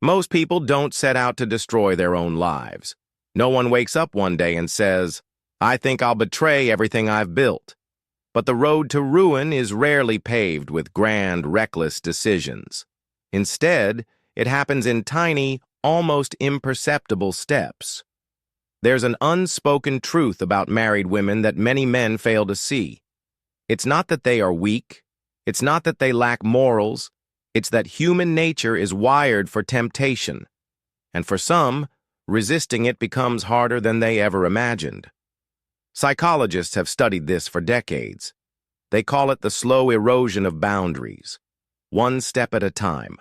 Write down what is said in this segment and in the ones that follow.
Most people don't set out to destroy their own lives. No one wakes up one day and says, "I think I'll betray everything I've built." But the road to ruin is rarely paved with grand, reckless decisions. Instead, it happens in tiny, almost imperceptible steps. There's an unspoken truth about married women that many men fail to see. It's not that they are weak. It's not that they lack morals. It's that human nature is wired for temptation. And for some, resisting it becomes harder than they ever imagined. Psychologists have studied this for decades. They call it the slow erosion of boundaries. One step at a time.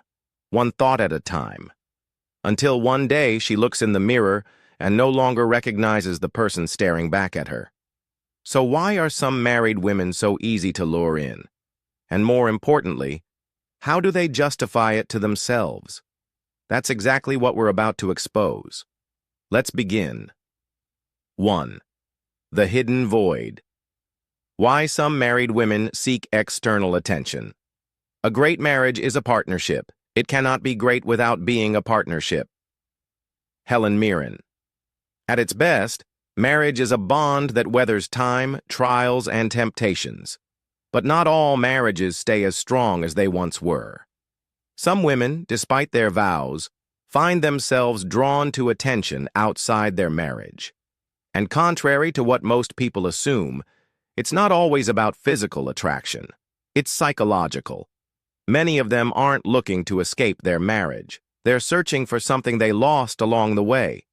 One thought at a time. Until one day she looks in the mirror and no longer recognizes the person staring back at her. So why are some married women so easy to lure in? And more importantly, how do they justify it to themselves? That's exactly what we're about to expose. Let's begin. 1. The hidden void. Why some married women seek external attention. A great marriage is a partnership. It cannot be great without being a partnership. Helen Mirren. At its best, marriage is a bond that weathers time, trials, and temptations. But not all marriages stay as strong as they once were. Some women, despite their vows, find themselves drawn to attention outside their marriage. And contrary to what most people assume, it's not always about physical attraction. It's psychological. Many of them aren't looking to escape their marriage. They're searching for something they lost along the way.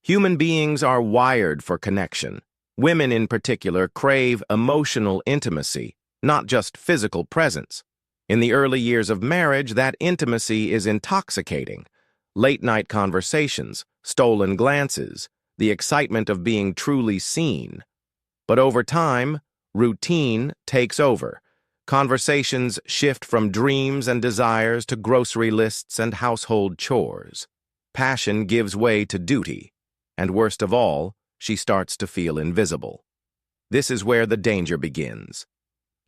Human beings are wired for connection. Women in particular crave emotional intimacy, not just physical presence. In the early years of marriage, that intimacy is intoxicating. Late-night conversations, stolen glances, the excitement of being truly seen. But over time, routine takes over. Conversations shift from dreams and desires to grocery lists and household chores. Passion gives way to duty. And worst of all, she starts to feel invisible. This is where the danger begins.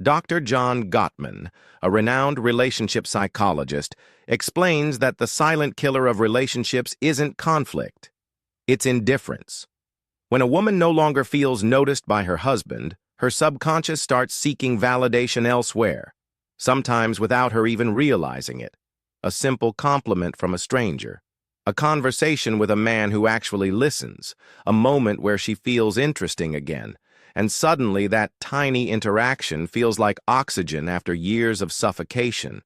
Dr. John Gottman, a renowned relationship psychologist, explains that the silent killer of relationships isn't conflict. It's indifference. When a woman no longer feels noticed by her husband, her subconscious starts seeking validation elsewhere, sometimes without her even realizing it. A simple compliment from a stranger. A conversation with a man who actually listens, a moment where she feels interesting again, and suddenly that tiny interaction feels like oxygen after years of suffocation.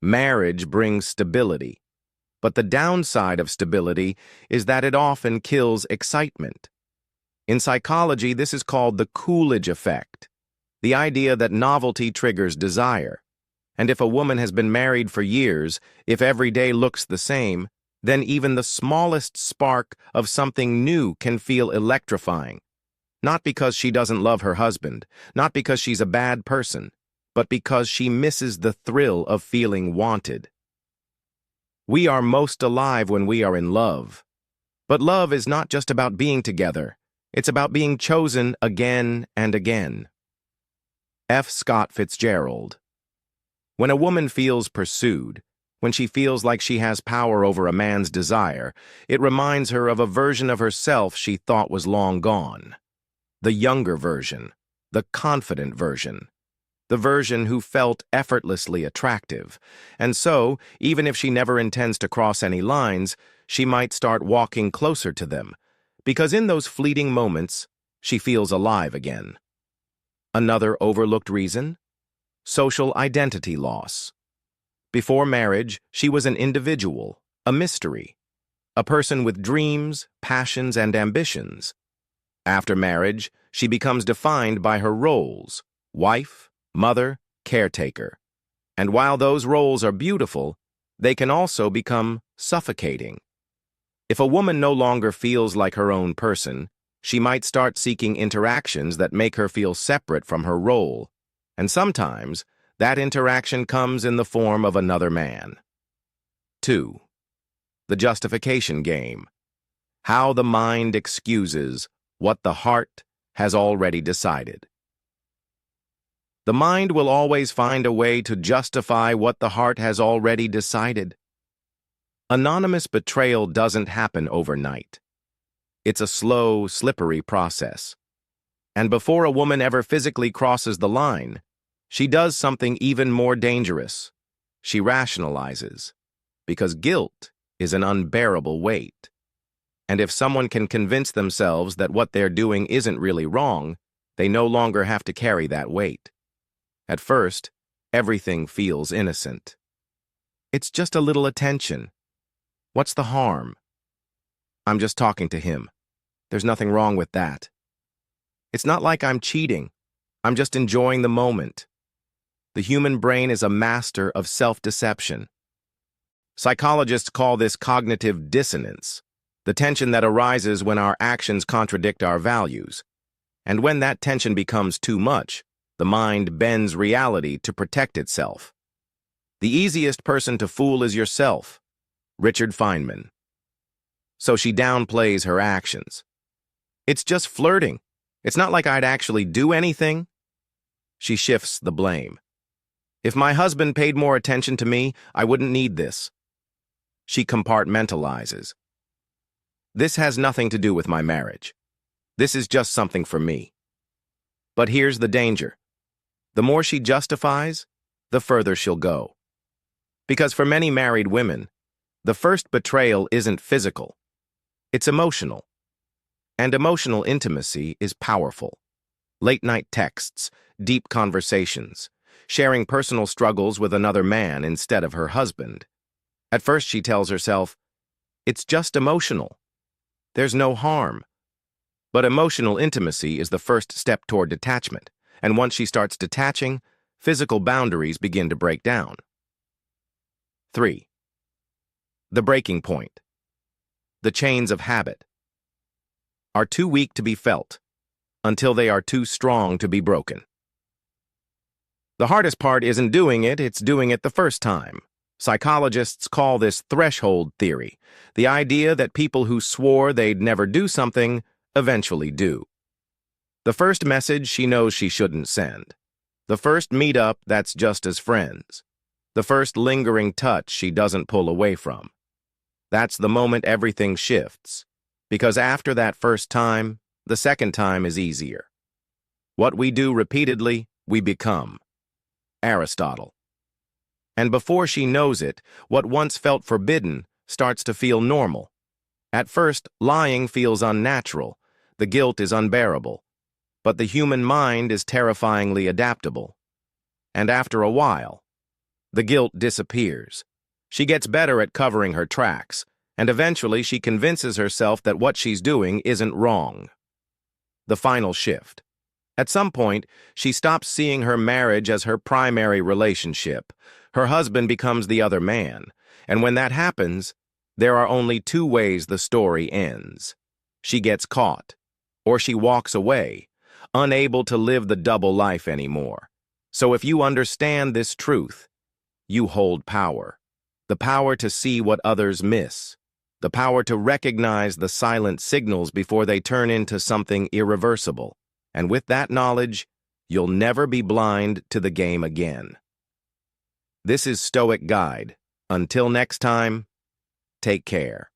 Marriage brings stability, but the downside of stability is that it often kills excitement. In psychology, this is called the Coolidge effect, the idea that novelty triggers desire. And if a woman has been married for years, if every day looks the same, then even the smallest spark of something new can feel electrifying. Not because she doesn't love her husband, not because she's a bad person, but because she misses the thrill of feeling wanted. We are most alive when we are in love. But love is not just about being together. It's about being chosen again and again. F. Scott Fitzgerald. When a woman feels pursued, when she feels like she has power over a man's desire, it reminds her of a version of herself she thought was long gone. The younger version, the confident version, the version who felt effortlessly attractive. And so, even if she never intends to cross any lines, she might start walking closer to them, because in those fleeting moments, she feels alive again. Another overlooked reason? Social identity loss. Before marriage, she was an individual, a mystery, a person with dreams, passions, and ambitions. After marriage, she becomes defined by her roles: wife, mother, caretaker. And while those roles are beautiful, they can also become suffocating. If a woman no longer feels like her own person, she might start seeking interactions that make her feel separate from her role. And sometimes, that interaction comes in the form of another man. 2. The justification game. How the mind excuses what the heart has already decided. The mind will always find a way to justify what the heart has already decided. Anonymous betrayal doesn't happen overnight. It's a slow, slippery process. And before a woman ever physically crosses the line, she does something even more dangerous. She rationalizes, because guilt is an unbearable weight. And if someone can convince themselves that what they're doing isn't really wrong, they no longer have to carry that weight. At first, everything feels innocent. It's just a little attention. What's the harm? I'm just talking to him. There's nothing wrong with that. It's not like I'm cheating. I'm just enjoying the moment. The human brain is a master of self-deception. Psychologists call this cognitive dissonance, the tension that arises when our actions contradict our values. And when that tension becomes too much, the mind bends reality to protect itself. The easiest person to fool is yourself. Richard Feynman. So she downplays her actions. It's just flirting. It's not like I'd actually do anything. She shifts the blame. If my husband paid more attention to me, I wouldn't need this. She compartmentalizes. This has nothing to do with my marriage. This is just something for me. But here's the danger. The more she justifies, the further she'll go. Because for many married women, the first betrayal isn't physical. It's emotional. And emotional intimacy is powerful. Late-night texts, deep conversations, sharing personal struggles with another man instead of her husband. At first she tells herself, it's just emotional. There's no harm. But emotional intimacy is the first step toward detachment, and once she starts detaching, physical boundaries begin to break down. 3. The breaking point. The chains of habit are too weak to be felt until they are too strong to be broken. The hardest part isn't doing it, it's doing it the first time. Psychologists call this threshold theory, the idea that people who swore they'd never do something eventually do. The first message she knows she shouldn't send. The first meetup that's just as friends. The first lingering touch she doesn't pull away from. That's the moment everything shifts. Because after that first time, the second time is easier. What we do repeatedly, we become. Aristotle. And before she knows it, what once felt forbidden starts to feel normal. At first, lying feels unnatural. The guilt is unbearable. But the human mind is terrifyingly adaptable. And after a while, the guilt disappears. She gets better at covering her tracks, and eventually she convinces herself that what she's doing isn't wrong. The final shift. At some point, she stops seeing her marriage as her primary relationship. Her husband becomes the other man, and when that happens, there are only two ways the story ends. She gets caught, or she walks away, unable to live the double life anymore. So if you understand this truth, you hold power. The power to see what others miss. The power to recognize the silent signals before they turn into something irreversible. And with that knowledge, you'll never be blind to the game again. This is Stoic Guide. Until next time, take care.